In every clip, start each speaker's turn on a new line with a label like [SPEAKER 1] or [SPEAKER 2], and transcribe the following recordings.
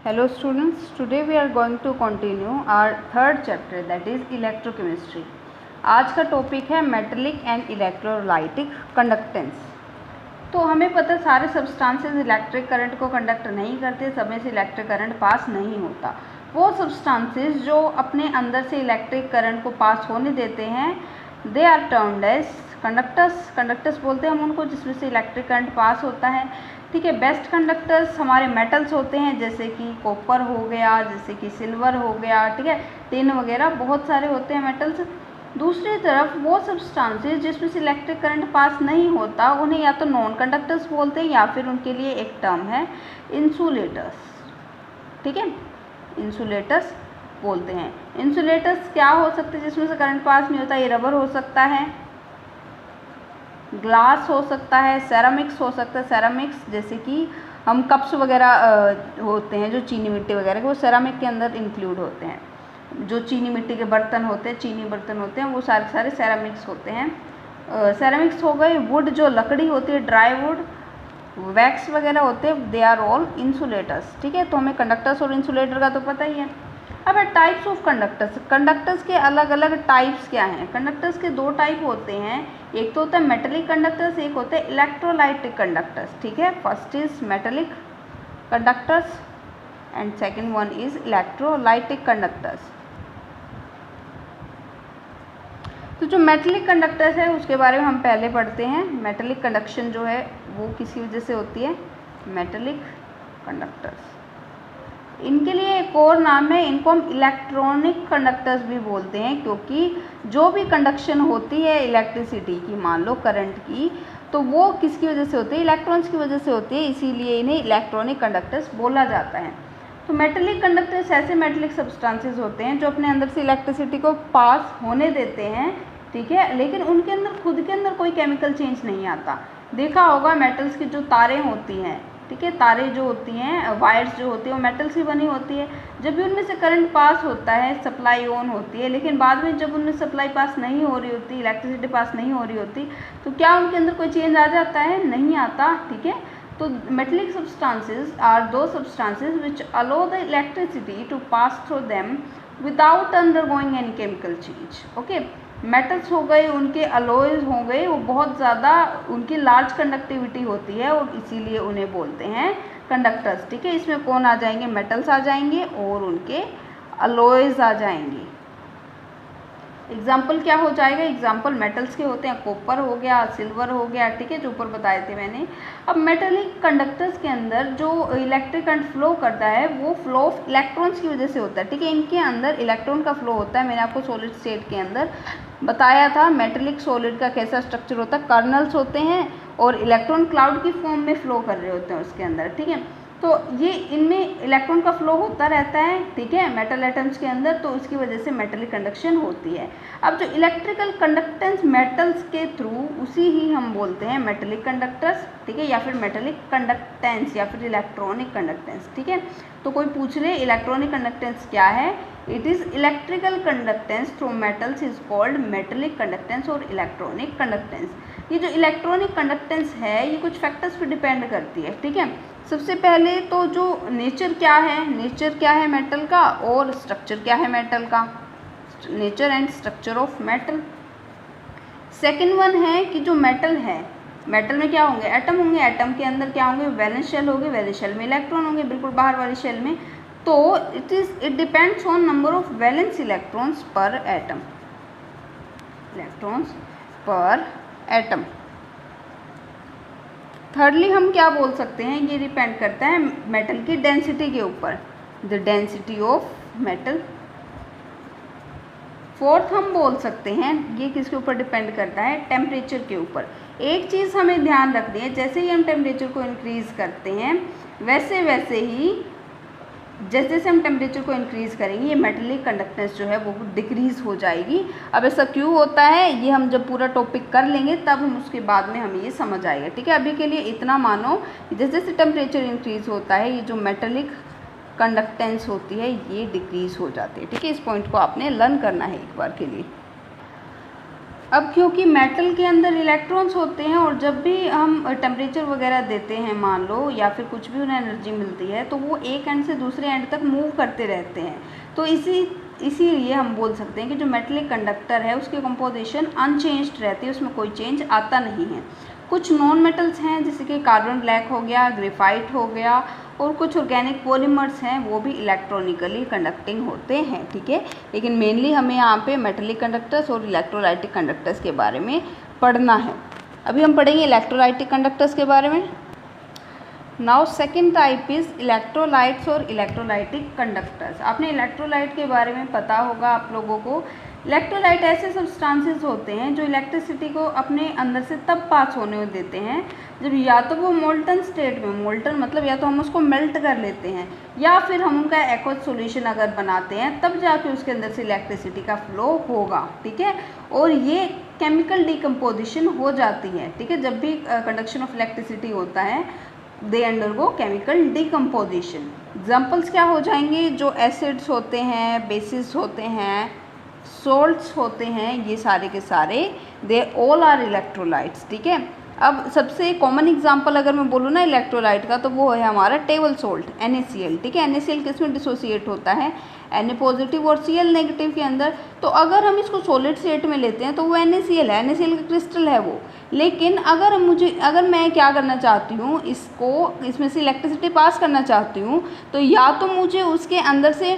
[SPEAKER 1] Hello students, today we are going to continue our third chapter that is electrochemistry. आज का topic है metallic and electrolytic conductance. तो हमें पता है सारे सब्सटेंसेस इलेक्ट्रिक करंट को कंडक्ट नहीं करते, सब में से इलेक्ट्रिक करंट पास नहीं होता। वो सब्सटेंसेस जो अपने अंदर से इलेक्ट्रिक करंट को पास होने देते हैं they are termed as conductors. Conductors बोलते हैं हम उनको जिसमें से इलेक्ट्रिक करंट पास होता है। ठीक है, बेस्ट कंडक्टर्स हमारे मेटल्स होते हैं जैसे कि कॉपर हो गया, जैसे कि सिल्वर हो गया, ठीक है, टिन वगैरह बहुत सारे होते हैं मेटल्स। दूसरी तरफ वो सब्सटेंसेस जिसमें से इलेक्ट्रिक करंट पास नहीं होता उन्हें या तो नॉन कंडक्टर्स बोलते हैं या फिर उनके लिए एक टर्म है इंसुलेटर्स। ठीक है, इंसुलेटर्स बोलते हैं। इंसुलेटर्स क्या हो सकते हैं जिसमें से करंट पास नहीं होता? ये रबर हो सकता है, ग्लास हो सकता है, सेरामिक्स हो सकता है। सेरामिक्स जैसे कि हम कप्स वगैरह होते हैं जो चीनी मिट्टी वगैरह के, वो सेरामिक के अंदर इंक्लूड होते हैं। जो चीनी मिट्टी के बर्तन होते हैं, चीनी बर्तन होते हैं, वो सारे सारे सेरामिक्स होते हैं। सेरामिक्स हो गए। वुड जो लकड़ी होती है, ड्राई वुड, वैक्स वगैरह होते हैं, दे आर ऑल इंसुलेटर्स। ठीक है, तो हमें कंडक्टर्स और इंसुलेटर का तो पता ही है। अब टाइप्स ऑफ कंडक्टर्स। कंडक्टर्स के अलग अलग टाइप्स क्या हैं? कंडक्टर्स के दो टाइप होते हैं, एक तो होता है मेटेलिक कंडक्टर्स, एक होते हैं इलेक्ट्रोलाइटिक कंडक्टर्स। ठीक है, first is metallic conductors and second one is electrolytic conductors. तो जो मेटेलिक कंडक्टर्स है उसके बारे में हम पहले पढ़ते हैं। मेटेलिक कंडक्शन जो है वो किसी वजह से होती है, मेटेलिक कंडक्टर्स। इनके लिए एक और नाम है, इनको हम इलेक्ट्रॉनिक कंडक्टर्स भी बोलते हैं, क्योंकि जो भी कंडक्शन होती है इलेक्ट्रिसिटी की, मान लो करंट की, तो वो किसकी वजह से होती है? इलेक्ट्रॉन्स की वजह से होती है, इसीलिए इन्हें इलेक्ट्रॉनिक कंडक्टर्स बोला जाता है। तो मेटेलिक कंडक्टर्स ऐसे मेटेलिक सब्सटेंसेस होते हैं जो अपने अंदर से इलेक्ट्रिसिटी को पास होने देते हैं। ठीक है, लेकिन उनके अंदर खुद के अंदर कोई केमिकल चेंज नहीं आता। देखा होगा मेटल्स की जो तारें होती हैं, ठीक है, तारें जो होती हैं, वायर्स जो होती हैं, वो मेटल से बनी होती है। जब भी उनमें से करंट पास होता है, सप्लाई ऑन होती है, लेकिन बाद में जब उनमें सप्लाई पास नहीं हो रही होती, इलेक्ट्रिसिटी पास नहीं हो रही होती, तो क्या उनके अंदर कोई चेंज आ जाता है? नहीं आता। ठीक है, तो metallic substances are those substances which allow the electricity to pass through them without undergoing any chemical change. Okay, metals हो गए, उनके अलॉयज हो गए, वो बहुत ज़्यादा उनकी लार्ज कंडक्टिविटी होती है और इसीलिए उन्हें बोलते हैं कंडक्टर्स। ठीक है, इसमें कौन आ जाएंगे? मेटल्स आ जाएंगे और उनके अलॉयज आ जाएंगे। एग्जाम्पल क्या हो जाएगा? एग्जाम्पल मेटल्स के होते हैं, कॉपर हो गया, सिल्वर हो गया, ठीक है, जो ऊपर बताए थे मैंने। अब मेटेलिक कंडक्टर्स के अंदर जो इलेक्ट्रिक करंट फ्लो करता है वो फ्लो ऑफ इलेक्ट्रॉन्स की वजह से होता है। ठीक है, इनके अंदर इलेक्ट्रॉन का फ्लो होता है। मैंने आपको सॉलिड स्टेट के अंदर बताया था मेटेलिक सॉलिड का कैसा स्ट्रक्चर होता है। कर्नल्स होते हैं और इलेक्ट्रॉन क्लाउड की फॉर्म में फ्लो कर रहे होते हैं उसके अंदर। ठीक है, तो ये इनमें इलेक्ट्रॉन का फ्लो होता रहता है, ठीक है, मेटल एटम्स के अंदर, तो इसकी वजह से मेटेलिक कंडक्शन होती है। अब जो इलेक्ट्रिकल कंडक्टेंस मेटल्स के थ्रू, उसी ही हम बोलते हैं मेटेलिक कंडक्टर्स। ठीक है, या फिर मेटेलिक कंडक्टेंस या फिर इलेक्ट्रॉनिक कंडक्टेंस। ठीक है, तो कोई पूछ ले इलेक्ट्रॉनिक कंडक्टेंस क्या है? It is electrical conductance through metals is called metallic conductance और इलेक्ट्रॉनिक कंडक्टेंस। ये जो इलेक्ट्रॉनिक कंडक्टेंस है ये कुछ फैक्टर्स पे डिपेंड करती है। ठीक है, सबसे पहले तो जो नेचर क्या है, नेचर क्या है मेटल का और स्ट्रक्चर क्या है मेटल का, nature and structure of metal. Second one है कि जो मेटल है, मेटल में क्या होंगे? एटम होंगे, एटम के अंदर क्या होंगे? वैलेंस शेल होंगे, वैलेंस शेल में इलेक्ट्रॉन होंगे, बिल्कुल बाहर वाली शेल में। तो it depends on number of valence electrons पर एटम, इलेक्ट्रॉन्स पर एटम। थर्डली हम क्या बोल सकते हैं? ये डिपेंड करता है मेटल की डेंसिटी के ऊपर, the density of metal. Fourth हम बोल सकते हैं ये किसके ऊपर डिपेंड करता है? टेम्परेचर के ऊपर। एक चीज़ हमें ध्यान रखनी है, जैसे ही हम टेम्परेचर को इंक्रीज़ करते हैं वैसे वैसे ही जैसे जैसे हम टेम्परेचर को इंक्रीज़ करेंगे ये मेटेलिक कंडक्टेंस जो है वो डिक्रीज़ हो जाएगी। अब ऐसा क्यों होता है ये हम जब पूरा टॉपिक कर लेंगे तब हम उसके बाद में हमें ये समझ आएगा। ठीक है, अभी के लिए इतना मानो, जैसे जैसे टेम्परेचर इंक्रीज़ होता है ये जो मेटेलिक कंडक्टेंस होती है ये डिक्रीज़ हो जाती है। ठीक है, इस पॉइंट को आपने लर्न करना है एक बार के लिए। अब क्योंकि मेटल के अंदर इलेक्ट्रॉन्स होते हैं और जब भी हम टेम्परेचर वगैरह देते हैं मान लो, या फिर कुछ भी उन्हें एनर्जी मिलती है, तो वो एक एंड से दूसरे एंड तक मूव करते रहते हैं। तो इसीलिए हम बोल सकते हैं कि जो मेटलिक कंडक्टर है उसकी कंपोजिशन अनचेंज्ड रहती है, उसमें कोई चेंज आता नहीं है। कुछ नॉन मेटल्स हैं जैसे कि कार्बन ब्लैक हो गया, ग्रेफाइट हो गया, और कुछ ऑर्गेनिक पॉलीमर्स हैं वो भी इलेक्ट्रॉनिकली कंडक्टिंग होते हैं, ठीक है। लेकिन मेनली हमें यहाँ पे मेटलिक कंडक्टर्स और इलेक्ट्रोलाइटिक कंडक्टर्स के बारे में पढ़ना है। अभी हम पढ़ेंगे इलेक्ट्रोलाइटिक कंडक्टर्स के बारे में। Now second type is electrolytes और इलेक्ट्रोलाइटिक कंडक्टर्स। आपने इलेक्ट्रोलाइट के बारे में पता होगा आप लोगों को। इलेक्ट्रोलाइट ऐसे सब्सटेंसेस होते हैं जो इलेक्ट्रिसिटी को अपने अंदर से तब पास होने देते हैं जब या तो वो मोल्टन स्टेट में, मोल्टन मतलब या तो हम उसको मेल्ट कर लेते हैं, या फिर हम उनका एक्वस सॉल्यूशन अगर बनाते हैं, तब जाके उसके अंदर से इलेक्ट्रिसिटी का फ्लो होगा, ठीक है। और ये केमिकल डिकम्पोजिशन हो जाती है, ठीक है। जब भी कंडक्शन ऑफ इलेक्ट्रिसिटी होता है they undergo chemical decomposition. Examples क्या हो जाएंगे, जो एसिड्स होते हैं, बेसिस होते हैं, सोल्ट्स होते हैं, ये सारे के सारे दे ऑल आर इलेक्ट्रोलाइट्स, ठीक है। अब सबसे कॉमन एग्जांपल अगर मैं बोलूँ ना इलेक्ट्रोलाइट का, तो वो है हमारा टेबल सोल्ट NaCl, ठीक है। NaCl किस में डिसोसिएट होता है, Na पॉजिटिव और Cl नेगेटिव के अंदर। तो अगर हम इसको सॉलिड स्टेट में लेते हैं तो वो NaCl है, NaCl का क्रिस्टल है वो। लेकिन अगर मैं क्या करना चाहती हूँ, इसमें से इलेक्ट्रिसिटी पास करना चाहती हूँ, तो या तो मुझे उसके अंदर से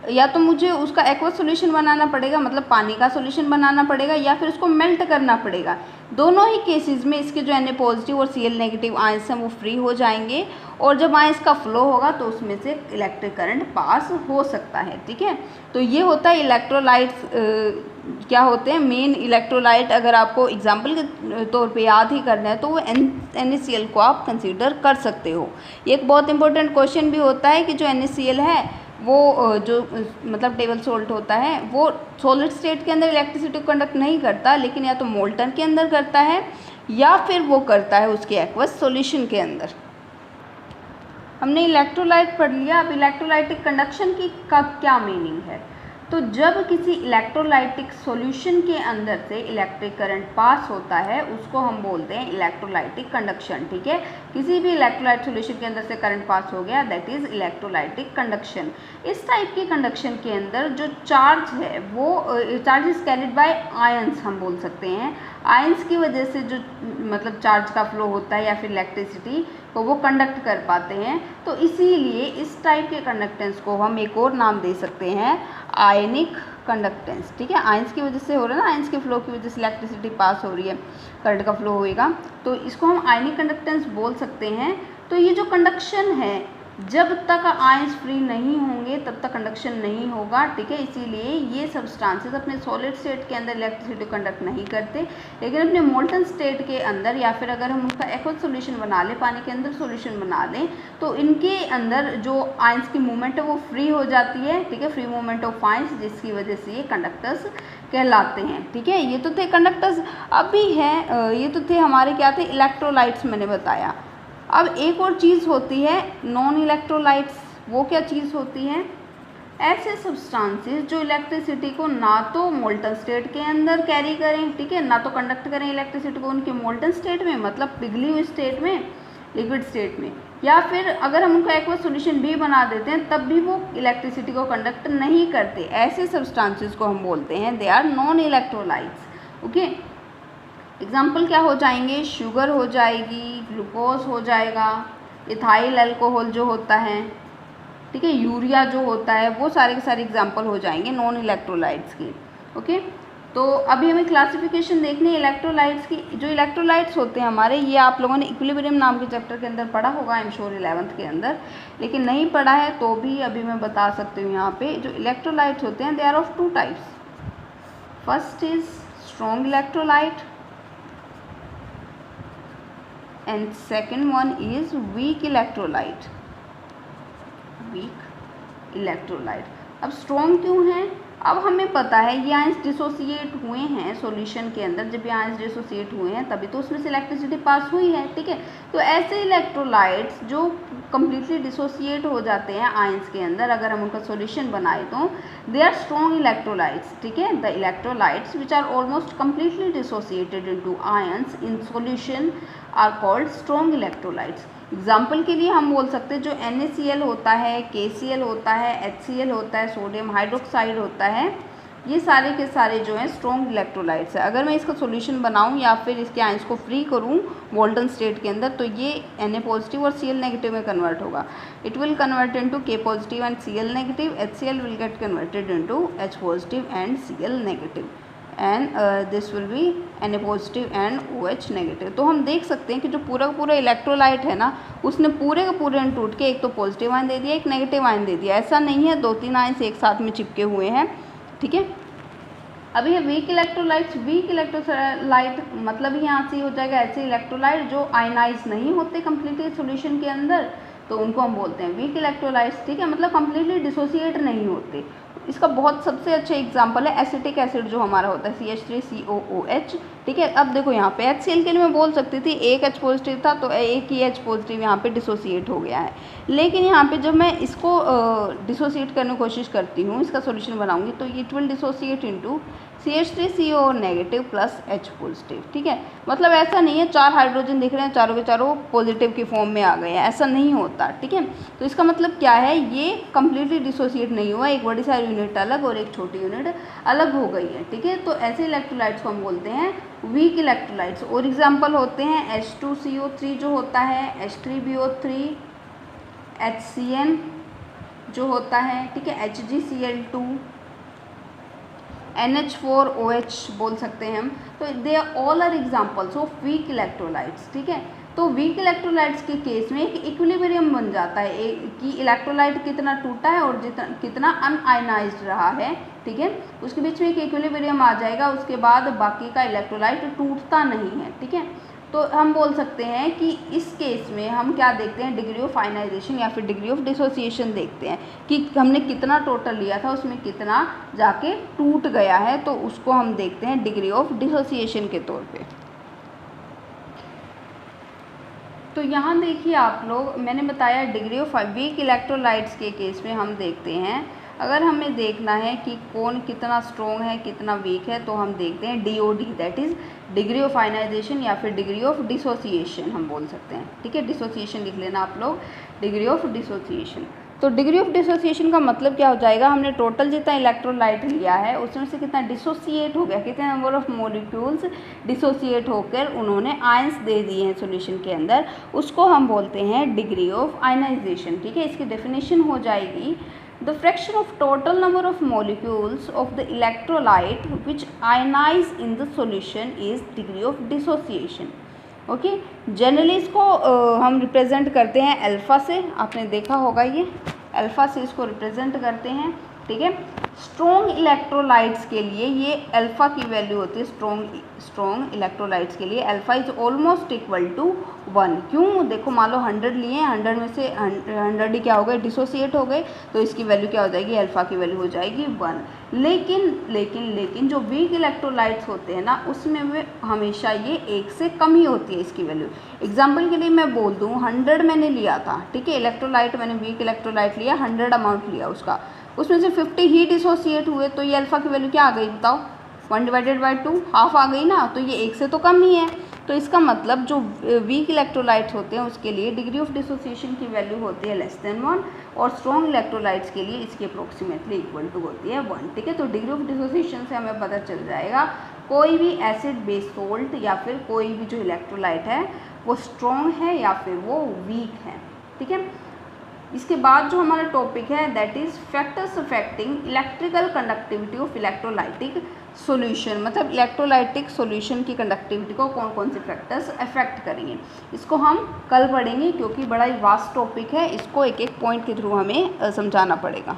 [SPEAKER 1] उसका एक्वस सॉल्यूशन बनाना पड़ेगा, मतलब पानी का सॉल्यूशन बनाना पड़ेगा, या फिर उसको मेल्ट करना पड़ेगा। दोनों ही केसेस में इसके जो Na पॉजिटिव और Cl नेगेटिव आयंस हैं वो फ्री हो जाएंगे, और जब आयंस का फ्लो होगा तो उसमें से इलेक्ट्रिक करंट पास हो सकता है, ठीक है। तो ये होता है इलेक्ट्रोलाइट्स। क्या होते हैं मेन इलेक्ट्रोलाइट, अगर आपको एग्जाम्पल के तौर पे याद ही करना है तो वो NaCl को आप कंसीडर कर सकते हो। ये एक बहुत इंपॉर्टेंट क्वेश्चन भी होता है कि जो NaCl है वो जो मतलब टेबल सोल्ट होता है वो सॉलिड स्टेट के अंदर इलेक्ट्रिसिटी को कंडक्ट नहीं करता, लेकिन या तो मोल्टन के अंदर करता है या फिर वो करता है उसके एक्वस सॉल्यूशन के अंदर। हमने इलेक्ट्रोलाइट पढ़ लिया। अब इलेक्ट्रोलाइटिक कंडक्शन का क्या मीनिंग है, तो जब किसी इलेक्ट्रोलाइटिक सॉल्यूशन के अंदर से इलेक्ट्रिक करंट पास होता है उसको हम बोलते हैं इलेक्ट्रोलाइटिक कंडक्शन, ठीक है। किसी भी इलेक्ट्रोलाइट सॉल्यूशन के अंदर से करंट पास हो गया, दैट इज इलेक्ट्रोलाइटिक कंडक्शन। इस टाइप की कंडक्शन के अंदर जो चार्ज है वो charge is carried by ions हम बोल सकते हैं। आयंस की वजह से जो मतलब चार्ज का फ्लो होता है या फिर इलेक्ट्रिसिटी को वो कंडक्ट कर पाते हैं। तो इसीलिए इस टाइप के कंडक्टेंस को हम एक और नाम दे सकते हैं आयनिक कंडक्टेंस, ठीक है। आयंस की वजह से हो रहा है ना, आयंस के फ्लो की वजह से इलेक्ट्रिसिटी पास हो रही है, करंट का फ्लो होएगा, तो इसको हम आयनिक कंडक्टेंस बोल सकते हैं। तो ये जो कंडक्शन है, जब तक आयंस फ्री नहीं होंगे तब तक कंडक्शन नहीं होगा, ठीक है। इसीलिए ये सब्सटेंसेस अपने सॉलिड स्टेट के अंदर इलेक्ट्रिसिटी कंडक्ट नहीं करते, लेकिन अपने मोल्टन स्टेट के अंदर या फिर अगर हम उसका एक्वस सॉल्यूशन बना लें, पानी के अंदर सॉल्यूशन बना लें, तो इनके अंदर जो आयंस की मूवमेंट है वो फ्री हो जाती है, ठीक है। फ्री मूवमेंट ऑफ आयंस, जिसकी वजह से ये कंडक्टर्स कहलाते हैं, ठीक है। ये तो थे कंडक्टर्स। अभी है ये तो थे हमारे क्या थे, इलेक्ट्रोलाइट्स मैंने बताया। अब एक और चीज़ होती है नॉन इलेक्ट्रोलाइट्स। वो क्या चीज़ होती है, ऐसे सब्सटेंसेस जो इलेक्ट्रिसिटी को ना तो मोल्टन स्टेट के अंदर कैरी करें, ठीक है, ना तो कंडक्ट करें इलेक्ट्रिसिटी को उनके मोल्टन स्टेट में, मतलब पिघली हुई स्टेट में, लिक्विड स्टेट में, या फिर अगर हम उनका एक्वस सॉल्यूशन भी बना देते हैं तब भी वो इलेक्ट्रिसिटी को कंडक्ट नहीं करते। ऐसे सब्सटेंसेस को हम बोलते हैं they are non electrolytes, okay. Example क्या हो जाएंगे, शुगर हो जाएगी, ग्लूकोज हो जाएगा, इथाइल अल्कोहल जो होता है, ठीक है, यूरिया जो होता है, वो सारे के सारे एग्जाम्पल हो जाएंगे नॉन इलेक्ट्रोलाइट्स के, ओके। तो अभी हमें क्लासिफिकेशन देखनी है इलेक्ट्रोलाइट्स की। जो इलेक्ट्रोलाइट्स होते हैं हमारे, ये आप लोगों ने इक्विलिब्रियम नाम के चैप्टर के अंदर पढ़ा होगा, आई एम श्योर 11th के अंदर, लेकिन नहीं पढ़ा है तो भी अभी मैं बता सकती हूँ यहाँ पे। जो इलेक्ट्रोलाइट्स होते हैं they are of 2 types. First is strong electrolyte and second one is weak electrolyte, weak electrolyte। अब strong क्यों है, अब हमें पता है ये आयंस डिसोसिएट हुए हैं सॉल्यूशन के अंदर, जब ये आयंस डिसोसिएट हुए हैं तभी तो उसमें से इलेक्ट्रिसिटी पास हुई है, ठीक है। तो ऐसे इलेक्ट्रोलाइट्स जो कम्प्लीटली डिसोसिएट हो जाते हैं आयंस के अंदर, अगर हम उनका सॉल्यूशन बनाए तो दे आर स्ट्रॉन्ग इलेक्ट्रोलाइट्स, ठीक है। The electrolytes which are almost completely dissociated into ions in solution are called strong electrolytes. Example के लिए हम बोल सकते हैं जो NaCl होता है, KCl होता है, HCl होता है, सोडियम हाइड्रोक्साइड होता है, ये सारे के सारे जो हैं स्ट्रॉन्ग इलेक्ट्रोलाइट्स है। अगर मैं इसका सॉल्यूशन बनाऊं या फिर इसके आयंस को फ्री करूं वोल्टन स्टेट के अंदर तो ये Na पॉजिटिव और Cl नेगेटिव में कन्वर्ट होगा। It will convert into K positive and Cl negative, HCl will get converted into H positive and Cl negative and this will be Na positive and OH negative. तो हम देख सकते हैं कि जो पूरा का पूरा इलेक्ट्रोलाइट है ना, उसने पूरे का पूरे टूट के एक तो पॉजिटिव आयन दे दिया, एक नेगेटिव आयन दे दिया। ऐसा नहीं है 2-3 आयन्स एक साथ में चिपके हुए हैं, ठीक है। अब ये वीक इलेक्ट्रोलाइट्स, वीक इलेक्ट्रोलाइट मतलब यहाँ से हो जाएगा ऐसे इलेक्ट्रोलाइट जो आयनाइज नहीं होते कम्प्लीटली सॉल्यूशन के अंदर, तो उनको हम बोलते हैं वीक इलेक्ट्रोलाइट्स, ठीक है। मतलब कम्प्लीटली डिसोसिएट नहीं होते। इसका बहुत सबसे अच्छा एग्जांपल है एसिटिक एसिड जो हमारा होता है CH3COOH, ठीक है। अब देखो यहाँ पे HCl के लिए मैं बोल सकती थी एक H पॉजिटिव था तो एक ही H पॉजिटिव यहाँ पे डिसोसिएट हो गया है, लेकिन यहाँ पे जब मैं इसको डिसोसिएट करने की कोशिश करती हूँ, इसका सॉल्यूशन बनाऊंगी तो it will dissociate into CH3CO negative plus H positive, ठीक है। मतलब ऐसा नहीं है 4 हाइड्रोजन दिख रहे हैं चारों के चारों पॉजिटिव की फॉर्म में आ गए हैं, ऐसा नहीं होता, ठीक है। तो इसका मतलब क्या है, ये कम्प्लीटली डिसोसिएट नहीं हुआ, एक बड़ी सारी यूनिट अलग और एक छोटी यूनिट अलग हो गई है, ठीक है। तो ऐसे इलेक्ट्रोलाइट्स को हम बोलते हैं वीक इलेक्ट्रोलाइट्स। और एग्जाम्पल होते हैं H2CO3 जो होता है, H3BO3, HCN जो होता है, ठीक है, HgCl2, NH4OH बोल सकते हैं हम। तो they all are examples of weak electrolytes, ठीक है। तो वीक इलेक्ट्रोलाइट्स के केस में एक इक्विलिब्रियम बन जाता है कि इलेक्ट्रोलाइट कितना टूटा है और कितना अनआयनाइज्ड रहा है, ठीक है। उसके बीच में एक इक्विलिब्रियम आ जाएगा, उसके बाद बाकी का इलेक्ट्रोलाइट टूटता नहीं है, ठीक है। तो हम बोल सकते हैं कि इस केस में हम क्या देखते हैं, डिग्री ऑफ आयनाइजेशन या फिर डिग्री ऑफ डिसोसिएशन देखते हैं कि हमने कितना टोटल लिया था उसमें कितना जाके टूट गया है, तो उसको हम देखते हैं डिग्री ऑफ डिसोसिएशन के तौर पे। तो यहाँ देखिए आप लोग, मैंने बताया डिग्री ऑफ वीक इलेक्ट्रोलाइट्स के केस में हम देखते हैं, अगर हमें देखना है कि कौन कितना स्ट्रॉन्ग है कितना वीक है, तो हम देखते हैं DOD, that is degree of ionization या फिर डिग्री ऑफ डिसोसिएशन हम बोल सकते हैं, ठीक है। डिसोसिएशन लिख लेना आप लोग, डिग्री ऑफ डिसोसिएशन। तो डिग्री ऑफ डिसोसिएशन का मतलब क्या हो जाएगा, हमने टोटल जितना इलेक्ट्रोलाइट लिया है उसमें से कितना डिसोसिएट हो गया, कितने नंबर ऑफ मॉलिक्यूल्स डिसोसिएट होकर उन्होंने आयंस दे दिए हैं सॉल्यूशन के अंदर, उसको हम बोलते हैं डिग्री ऑफ आयनाइजेशन, ठीक है। इसकी डेफिनेशन हो जाएगी the fraction of total number of molecules of the electrolyte which ionize in the solution is degree of dissociation, okay. Generally इसको हम रिप्रेजेंट करते हैं अल्फ़ा से, आपने देखा होगा ये अल्फ़ा से इसको रिप्रेजेंट करते हैं, ठीक है। स्ट्रॉन्ग इलेक्ट्रोलाइट्स के लिए ये अल्फ़ा की वैल्यू होती है, स्ट्रॉन्ग इलेक्ट्रोलाइट्स के लिए alpha is almost equal to 1। क्यों, देखो मान लो 100 लिए, 100 में से 100 ही क्या हो गए, डिसोसिएट हो गए, तो इसकी वैल्यू क्या हो जाएगी, अल्फ़ा की वैल्यू हो जाएगी 1। लेकिन जो वीक इलेक्ट्रोलाइट्स होते हैं ना, उसमें वे हमेशा ये 1 से कम ही होती है इसकी वैल्यू। एग्जाम्पल के लिए मैं बोल दूँ 100 मैंने लिया था, ठीक है, इलेक्ट्रोलाइट मैंने वीक इलेक्ट्रोलाइट लिया, 100 अमाउंट लिया उसका, उसमें से 50 ही डिसोसिएट हुए, तो ये अल्फ़ा की वैल्यू क्या आ गई बताओ, 1/2, हाफ आ गई ना, तो ये 1 से तो कम ही है। तो इसका मतलब जो वीक इलेक्ट्रोलाइट्स होते हैं उसके लिए डिग्री ऑफ डिसोसिएशन की वैल्यू होती है <1 और स्ट्रॉन्ग इलेक्ट्रोलाइट्स के लिए इसकी अप्रोक्सीमेटली इक्वल टू होती है 1, ठीक है। तो डिग्री ऑफ डिसोसिएशन से हमें पता चल जाएगा कोई भी एसिड बेस सोल्ट या फिर कोई भी जो इलेक्ट्रोलाइट है वो स्ट्रॉन्ग है या फिर वो वीक है, ठीक है। इसके बाद जो हमारा टॉपिक है that is factors affecting electrical conductivity of electrolytic solution, मतलब इलेक्ट्रोलाइटिक सॉल्यूशन की कंडक्टिविटी को कौन कौन से फैक्टर्स अफेक्ट करेंगे, इसको हम कल पढ़ेंगे क्योंकि बड़ा ही वास्ट टॉपिक है, इसको एक एक पॉइंट के थ्रू हमें समझाना पड़ेगा।